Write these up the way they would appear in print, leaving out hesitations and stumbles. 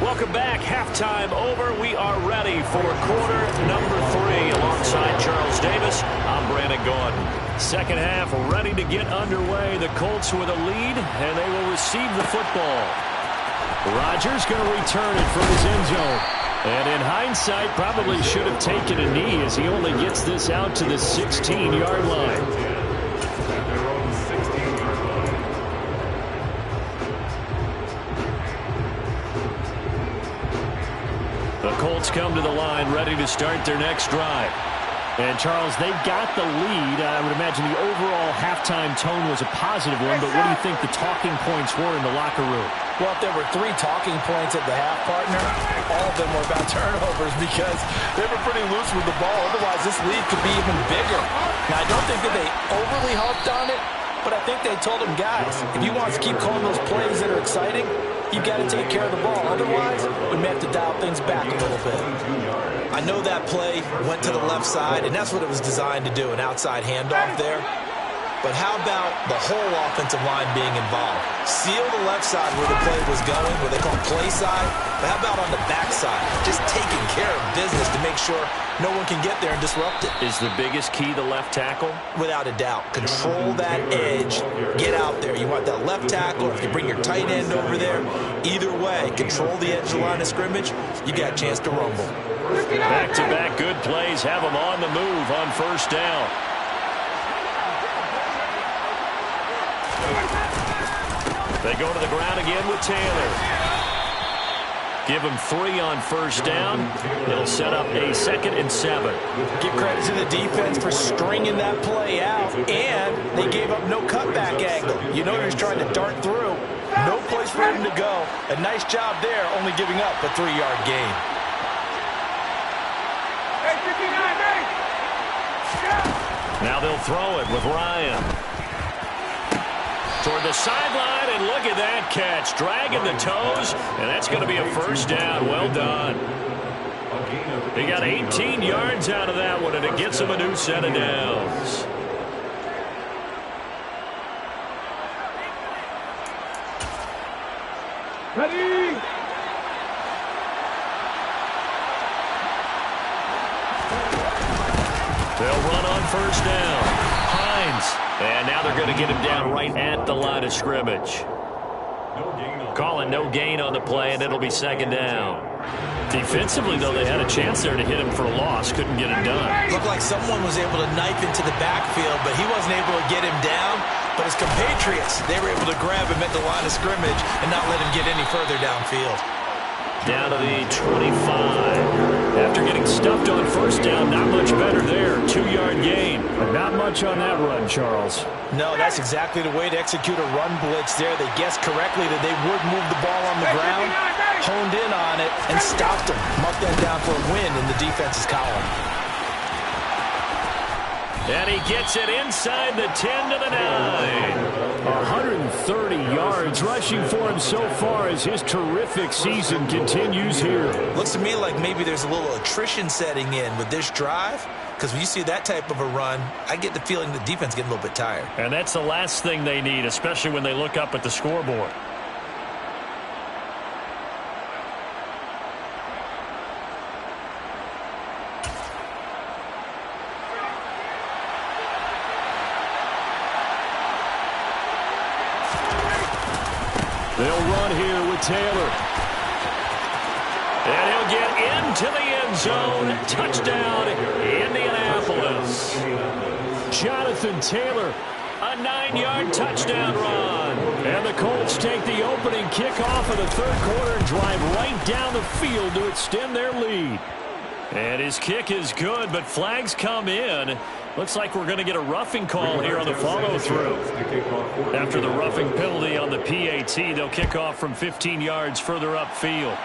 Welcome back. Halftime over. We are ready for quarter number 3. Alongside Charles Davis, I'm Brandon Gordon. Second half ready to get underway. The Colts with a lead, and they will receive the football. Rodgers going to return it from his end zone. And in hindsight, probably should have taken a knee as he only gets this out to the 16-yard line. The Colts come to the line ready to start their next drive. And, Charles, they've got the lead. I would imagine the overall halftime tone was a positive one, but what do you think the talking points were in the locker room? Well, if there were 3 talking points at the half, partner, all of them were about turnovers because they were pretty loose with the ball. Otherwise, this lead could be even bigger. Now, I don't think that they overly harped on it, but I think they told them, guys, if you want us to keep calling those plays that are exciting, you've got to take care of the ball. Otherwise, we may have to dial things back a little bit. I know that play went to the left side, and that's what it was designed to do, an outside handoff there. But how about the whole offensive line being involved? Seal the left side where the play was going, where they call play side. But how about on the back side? Just taking care of business to make sure no one can get there and disrupt it. Is the biggest key the left tackle? Without a doubt. Control that edge. Get out there. You want that left tackle. If you bring your tight end over there, either way, control the edge of the line of scrimmage, you got a chance to rumble. Back-to-back good plays have them on the move on first down. They go to the ground again with Taylor. Give him 3 on first down. It'll set up a 2nd and 7. Give credit to the defense for stringing that play out, and they gave up no cutback angle. You know he was trying to dart through. No place for him to go. A nice job there, only giving up a 3-yard gain. Now they'll throw it with Ryan. Toward the sideline, and look at that catch. Dragging the toes, and that's going to be a first down. Well done. He got 18 yards out of that one, and it gets him a new set of downs. Ready? They'll run on first down. Hines. And now they're going to get him down right at the line of scrimmage. Calling no gain on the play, and it'll be 2nd down. Defensively, though, they had a chance there to hit him for a loss. Couldn't get it done. Looked like someone was able to knife into the backfield, but he wasn't able to get him down. But his compatriots, they were able to grab him at the line of scrimmage and not let him get any further downfield. Down to the 25. After getting stuffed on first down, not much better there. 2-yard gain. But not much on that run, Charles. No, that's exactly the way to execute a run blitz there. They guessed correctly that they would move the ball on the ground, honed in on it, and stopped them. Marked that down for a win in the defense's column. And he gets it inside the 10 to the 9. 130 yards rushing for him so far as his terrific season continues here. Looks to me like maybe there's a little attrition setting in with this drive, because when you see that type of a run, I get the feeling the defense getting a little bit tired. And that's the last thing they need, especially when they look up at the scoreboard. They'll run here with Taylor. And he'll get into the end zone. Touchdown, Indianapolis. Jonathan Taylor. A 9-yard touchdown run. And the Colts take the opening kickoff of the 3rd quarter and drive right down the field to extend their lead. And his kick is good, but flags come in. Looks like we're going to get a roughing call here on the follow-through. After the roughing penalty on the PAT, they'll kick off from 15 yards further upfield.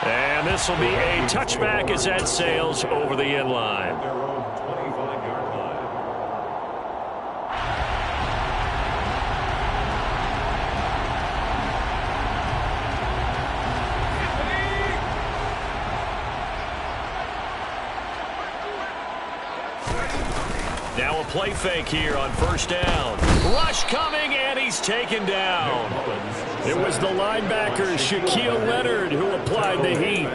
And this will be a touchback as that sails over the end line. Now a play fake here on first down. Rush coming, and he's taken down. It was the linebacker, Shaquille Leonard, who applied the heat.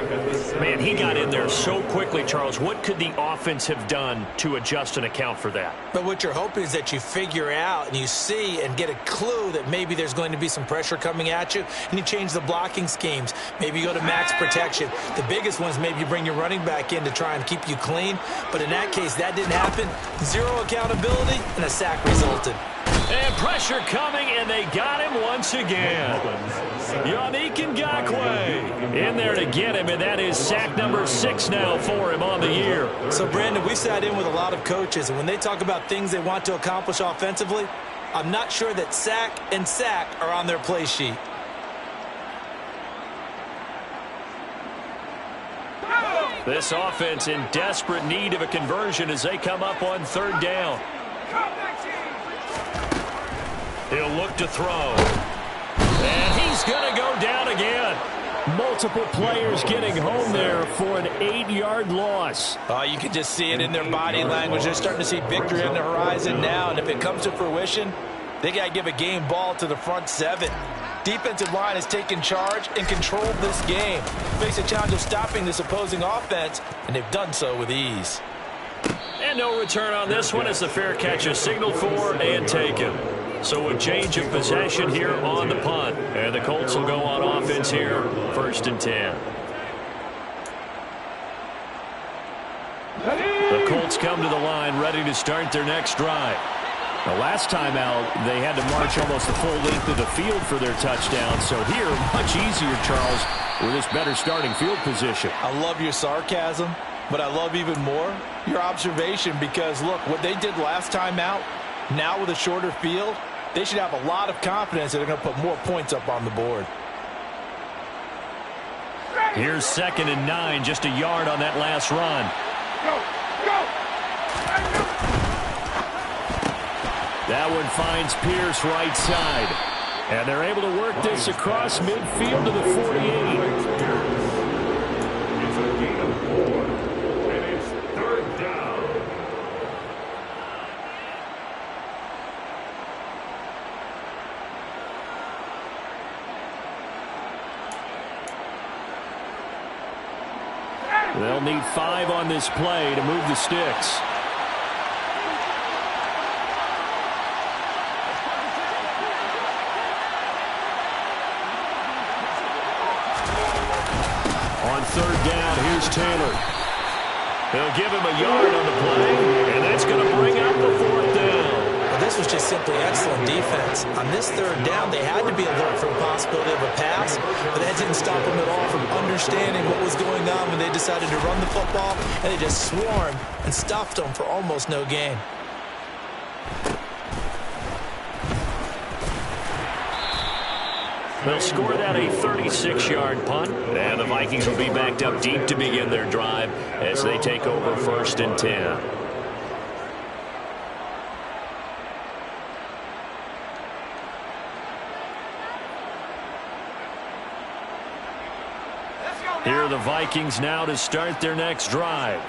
Man, he got in there so quickly, Charles. What could the offense have done to adjust and account for that? But what you're hoping is that you figure out and you see and get a clue that maybe there's going to be some pressure coming at you, and you change the blocking schemes. Maybe you go to max protection. The biggest one is maybe you bring your running back in to try and keep you clean. But in that case, that didn't happen. Zero accountability, and a sack resulted. And pressure coming, and they got him once again. Yannick Ngakoue in there to get him, and that is sack number 6 now for him on the year. So, Brandon, we sat in with a lot of coaches, and when they talk about things they want to accomplish offensively, I'm not sure that sack and sack are on their play sheet. This offense in desperate need of a conversion as they come up on 3rd down. He'll look to throw. And he's going to go down again. Multiple players getting home there for an 8-yard loss. You can just see it in their body language. They're starting to see victory on the horizon now, and if it comes to fruition, they got to give a game ball to the front 7. Defensive line has taken charge and controlled this game. Face a challenge of stopping this opposing offense, and they've done so with ease. And no return on this one as the fair catch is signaled for and taken. So a change of possession here on the punt. And the Colts will go on offense here, 1st and 10. The Colts come to the line ready to start their next drive. The last time out, they had to march almost the full length of the field for their touchdown. So here, much easier, Charles, with this better starting field position. I love your sarcasm, but I love even more your observation because, look, what they did last time out, now with a shorter field, they should have a lot of confidence that they're going to put more points up on the board. Here's 2nd and 9, just a yard on that last run. That one finds Pierce right side. And they're able to work this across midfield to the 48. They'll need 5 on this play to move the sticks. On 3rd down, here's Taylor. They'll give him a yard on the play, and that's going to bring up the 4th down. Well, this was just simply excellent defense. On this 3rd down, they had to be alert for the possibility of a pass, but that didn't stop them at all from understanding what was going on when they decided to run the football, and they just swarmed and stuffed them for almost no gain. They'll score that a 36-yard punt, and the Vikings will be backed up deep to begin their drive as they take over 1st and 10. Here are the Vikings now to start their next drive.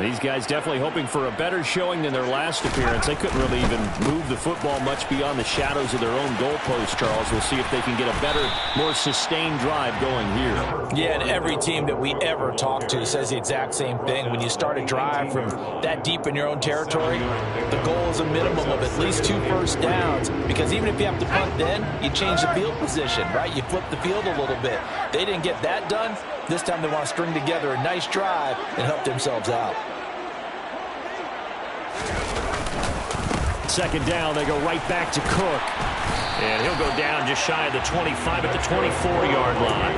These guys definitely hoping for a better showing than their last appearance. They couldn't really even move the football much beyond the shadows of their own goalpost, Charles. We'll see if they can get a better, more sustained drive going here. Yeah, and every team that we ever talk to says the exact same thing. When you start a drive from that deep in your own territory, the goal is a minimum of at least 2 first downs. Because even if you have to punt then, you change the field position, right? You flip the field a little bit. They didn't get that done. This time they want to string together a nice drive and help themselves out. 2nd down, they go right back to Cook. And he'll go down just shy of the 25 at the 24-yard line.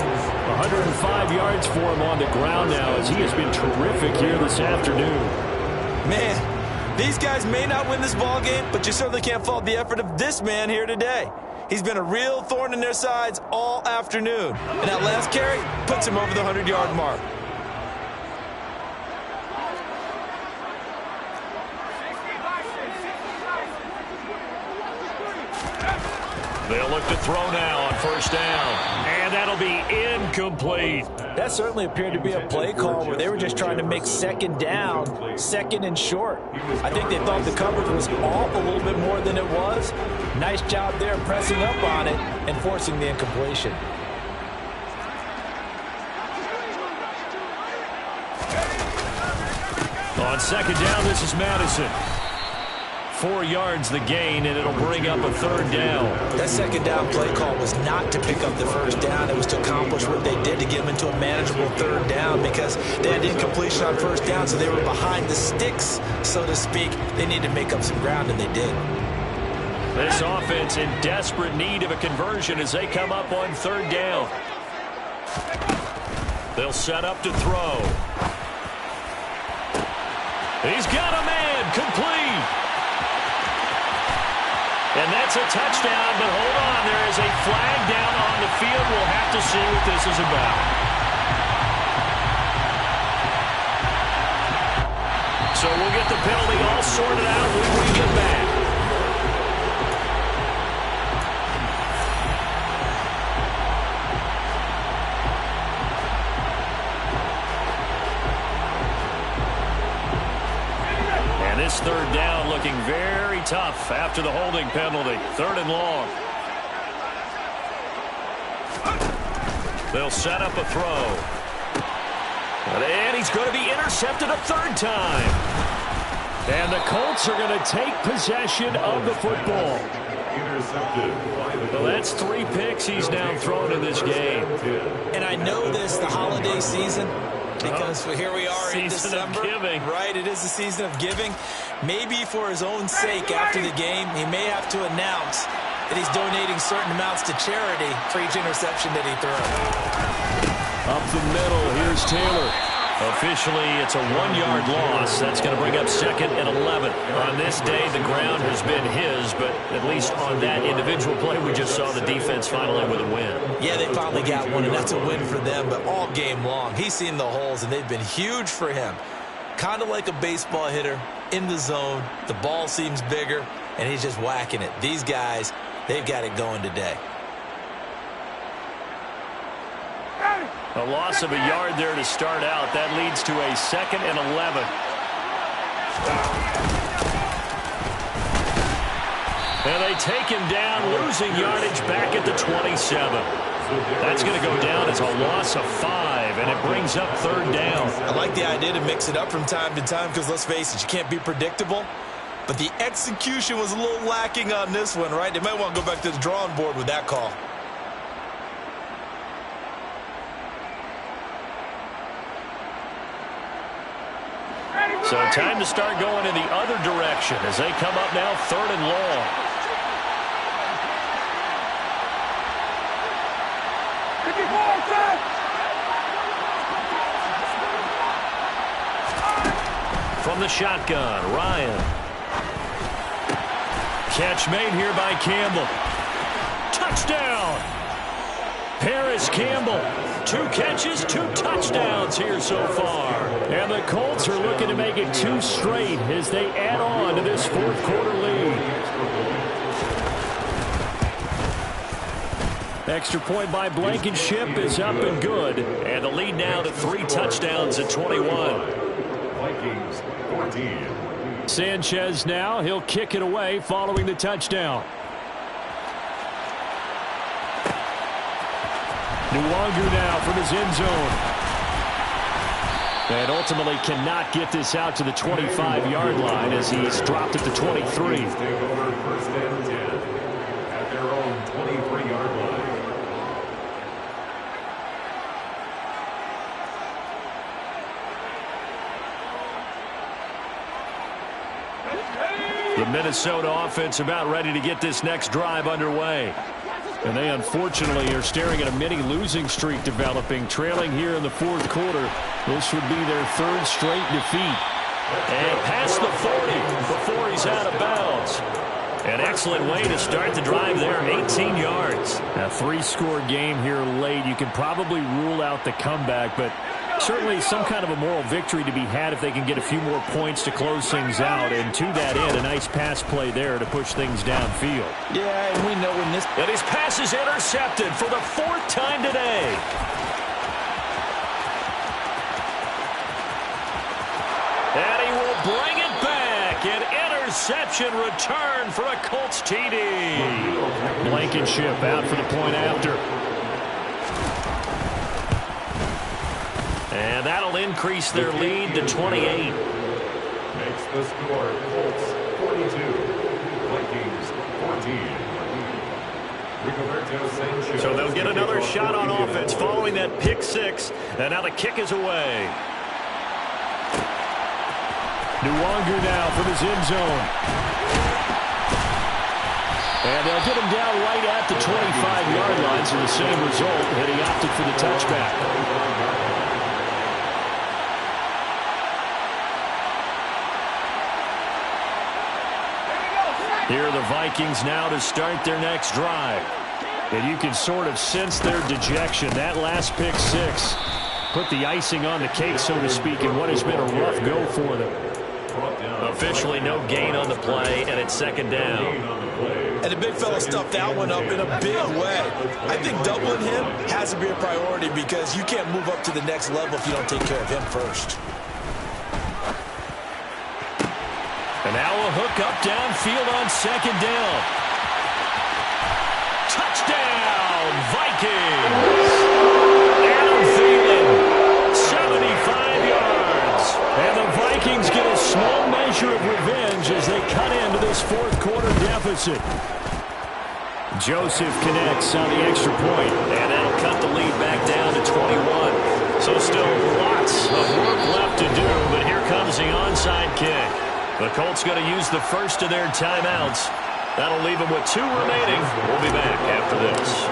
105 yards for him on the ground now as he has been terrific here this afternoon. Man, these guys may not win this ball game, but you certainly can't fault the effort of this man here today. He's been a real thorn in their sides all afternoon. And that last carry puts him over the 100-yard mark. They'll look to throw now on 1st down. And that That'll be incomplete. That certainly appeared to be a play call where they were just trying to make second down, second and short. I think they thought the coverage was off a little bit more than it was. Nice job there pressing up on it and forcing the incompletion. On second down, this is Madison. 4 yards the gain, and it'll bring up a third down. That second down play call was not to pick up the first down. It was to accomplish what they did to get them into a manageable third down because they had incompletion on first down, so they were behind the sticks, so to speak. They needed to make up some ground, and they did. This offense in desperate need of a conversion as they come up on third down. They'll set up to throw. He's got a man, complete. And that's a touchdown, but hold on, there is a flag down on the field. We'll have to see what this is about. So we'll get the penalty all sorted out when we get back. This third down looking very tough after the holding penalty. Third and long. They'll set up a throw. And he's going to be intercepted a third time. And the Colts are going to take possession of the football. Well, that's 3 picks he's now thrown in this game. And I know this, the holiday season, because here we are in December, right? It is the season of giving. Maybe for his own sake after the game, he may have to announce that he's donating certain amounts to charity for each interception that he throws. Up the middle, here's Taylor. Officially, it's a 1-yard loss. That's going to bring up second and 11. On this day, the ground has been his, but at least on that individual play, we just saw the defense finally with a win. Yeah, they finally got one, and that's a win for them, but all game long, he's seen the holes, and they've been huge for him. Kind of like a baseball hitter in the zone. The ball seems bigger, and he's just whacking it. These guys, they've got it going today. A loss of a yard there to start out. That leads to a second and 11. And they take him down, losing yardage back at the 27. That's going to go down as a loss of 5, and it brings up third down. I like the idea to mix it up from time to time because, let's face it, you can't be predictable. But the execution was a little lacking on this one, right? They might want to go back to the drawing board with that call. So time to start going in the other direction as they come up now third and long. From the shotgun, Ryan. Catch made here by Campbell. Touchdown! Paris Campbell. 2 catches, 2 touchdowns here so far. And the Colts are looking to make it 2 straight as they add on to this fourth quarter lead. Extra point by Blankenship is up and good. And the lead now to 3 touchdowns at 21. Vikings 14. Sanchez now, he'll kick it away following the touchdown. Nwangu now from his end zone. And ultimately cannot get this out to the 25-yard line as he's dropped at the 23. First and 10 at their own 23-yard line. The Minnesota offense about ready to get this next drive underway. And they unfortunately are staring at a mini losing streak developing, trailing here in the fourth quarter. This would be their 3rd straight defeat. And past the 40 before he's out of bounds. An excellent way to start the drive there, 18 yards. A 3-score game here late. You can probably rule out the comeback, but Certainly some kind of a moral victory to be had if they can get a few more points to close things out. And to that end, a nice pass play there to push things downfield. Yeah, and we know when this... And his pass is intercepted for the 4th time today. And he will bring it back. An interception return for a Colts TD. Blankenship out for the point after. And that'll increase their lead to 28. Makes the score Colts 42, Vikings 14. So they'll get another shot on offense following that pick 6. And now the kick is away. Nwangu now from his end zone. And they'll get him down right at the 25-yard line. So the same result, and he opted for the touchback. Here are the Vikings now to start their next drive. And you can sort of sense their dejection. That last pick 6 put the icing on the cake, so to speak, in what has been a rough go for them. Officially no gain on the play, and it's 2nd down. And the big fella stuffed that one up in a big way. I think doubling him has to be a priority because you can't move up to the next level if you don't take care of him first. And now a hook up downfield on 2nd down. Touchdown, Vikings! Adam Thielen, 75 yards. And the Vikings get a small measure of revenge as they cut into this 4th quarter deficit. Joseph connects on the extra point. And that'll cut the lead back down to 21. So still lots of work left to do, but here comes the onside kick. The Colts going to use the first of their timeouts. That'll leave them with 2 remaining. We'll be back after this.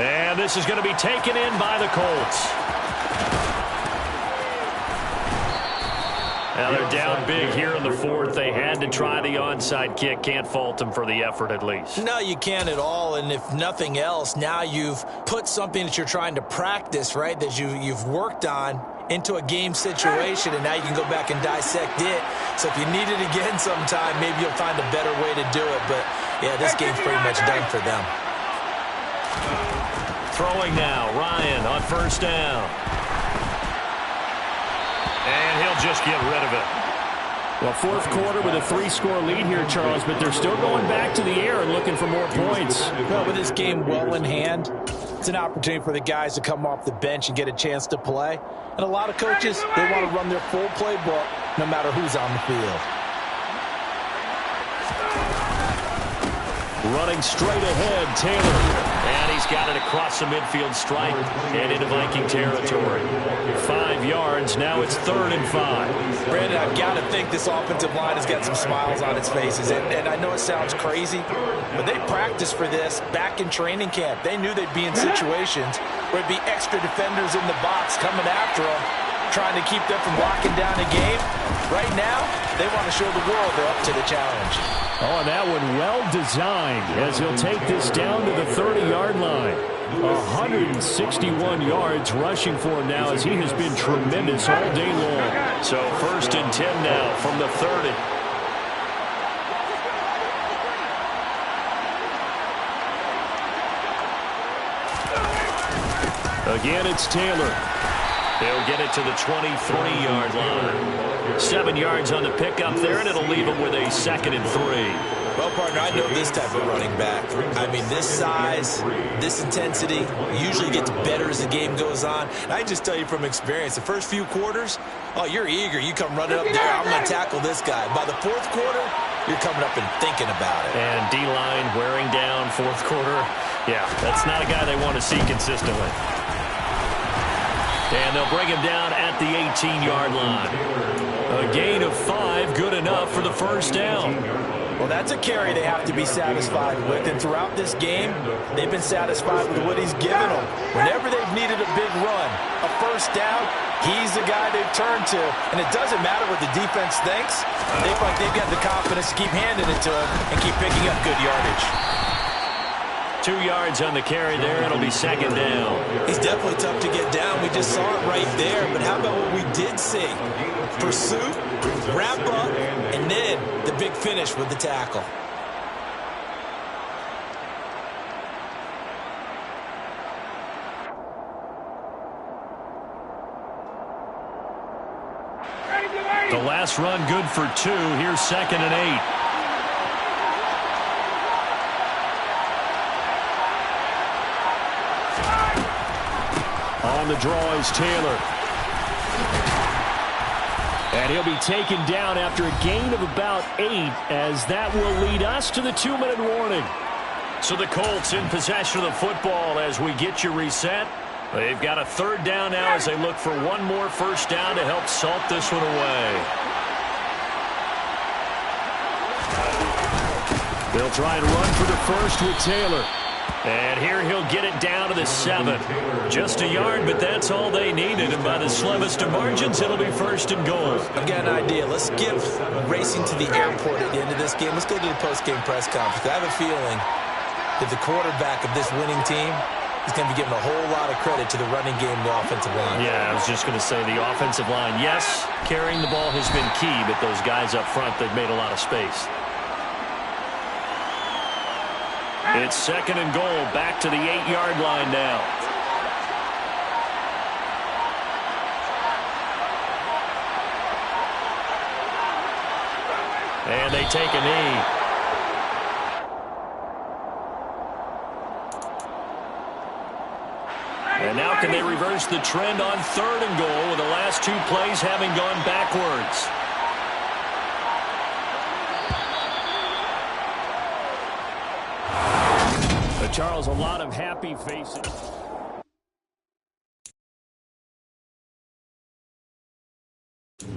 And this is going to be taken in by the Colts. Now they're down big here in the 4th. They had to try the onside kick. Can't fault them for the effort at least. No, you can't at all. And if nothing else, now you've put something that you're trying to practice, right, that you've worked on into a game situation, and now you can go back and dissect it. So if you need it again sometime, maybe you'll find a better way to do it. But, yeah, this game's pretty much done for them. Throwing now, Ryan on 1st down. And he'll just get rid of it. Well, 4th quarter with a 3-score lead here, Charles, but they're still going back to the air and looking for more points. Well, with this game well in hand, it's an opportunity for the guys to come off the bench and get a chance to play. And a lot of coaches, they want to run their full playbook no matter who's on the field. Running straight ahead, Taylor. And he's got it across the midfield stripe and into Viking territory. 5 yards. Now it's 3rd and 5. Brandon, I've got to think this offensive line has got some smiles on its faces. And I know it sounds crazy, but they practiced for this back in training camp. They knew they'd be in situations where it'd be extra defenders in the box coming after them, trying to keep them from locking down a game. Right now, they want to show the world they're up to the challenge. Oh, and that one well designed as he'll take this down to the 30-yard line. 161 yards rushing for him now as he has been tremendous all day long. So 1st and 10 now from the 30. Again, it's Taylor. They'll get it to the 23-yard line. 7 yards on the pickup there, and it'll leave them with a 2nd and 3. Well, partner, I know this type of running back. I mean, this size, this intensity usually gets better as the game goes on. And I just tell you from experience, the first few quarters, oh, you're eager. You come running up there, I'm going to tackle this guy. By the 4th quarter, you're coming up and thinking about it. And D-line wearing down 4th quarter. Yeah, that's not a guy they want to see consistently. And they'll bring him down at the 18-yard line. A gain of 5, good enough for the 1st down. Well, that's a carry they have to be satisfied with. And throughout this game, they've been satisfied with what he's given them. Whenever they've needed a big run, a 1st down, he's the guy they've turned to. And it doesn't matter what the defense thinks. They feel like they've got the confidence to keep handing it to him and keep picking up good yardage. 2 yards on the carry there. It'll be second down. He's definitely tough to get down. We just saw it right there. But how about what we did see? Pursuit, wrap up, and then the big finish with the tackle. The last run good for 2. Here's 2nd and 8. On the draw is Taylor. And he'll be taken down after a gain of about 8, as that will lead us to the 2-minute warning. So the Colts in possession of the football as we get you reset. They've got a 3rd down now as they look for one more first down to help salt this one away. They'll try and run for the first with Taylor. And here he'll get it down to the 7. Just a yard, but that's all they needed. And by the slimmest of margins, it'll be 1st and goal. I've got an idea. Let's skip racing to the airport at the end of this game. Let's go to the post-game press conference. I have a feeling that the quarterback of this winning team is going to be giving a whole lot of credit to the running game and the offensive line. Yeah, I was just going to say the offensive line. Yes, carrying the ball has been key, but those guys up front, they've made a lot of space. It's 2nd and goal, back to the 8-yard line now. And they take a knee. And now can they reverse the trend on 3rd and goal with the last 2 plays having gone backwards? Charles, a lot of happy faces.